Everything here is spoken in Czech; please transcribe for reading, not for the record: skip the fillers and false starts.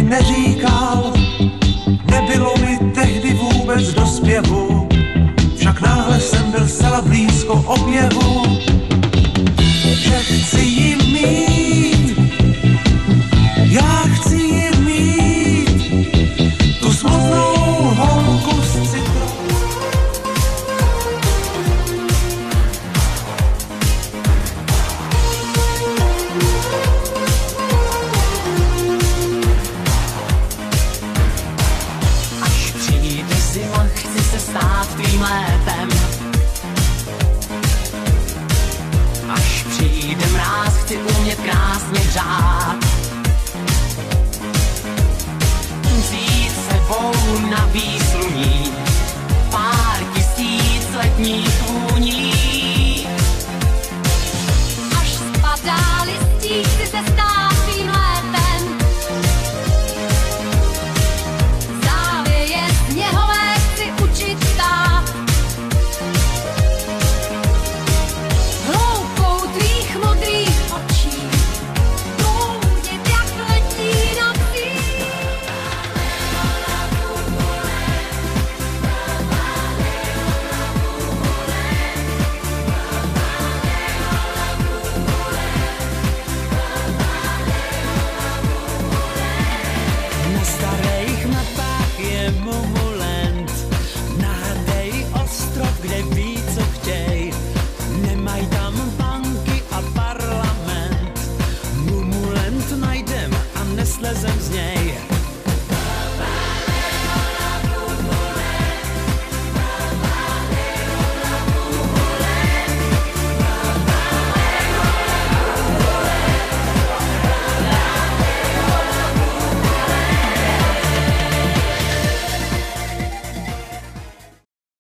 neříkal, nebylo mi tehdy vůbec do zpěvu, však náhle jsem byl zcela blízko objevu, že chci ji mít, já chci ji mít, tu smutnou holku z citronu. Až přijde zima, chci se stát tvým létem. Až přijde mráz, chci umět krásně hřát. Vzít sebou na výsluní pár tisíc letních vůní. Až spadá listí, chci se stát tvým létem. Závěje sněhové chci učit stát. Hloubkou tvých modrých očí proudit jak letní nocí. Na starých mapách je Mumulend, nádej ostrov, kde ví, co chtěj. Nemaj tam banky a parlament, Mumulend najdem a neslezem z něj.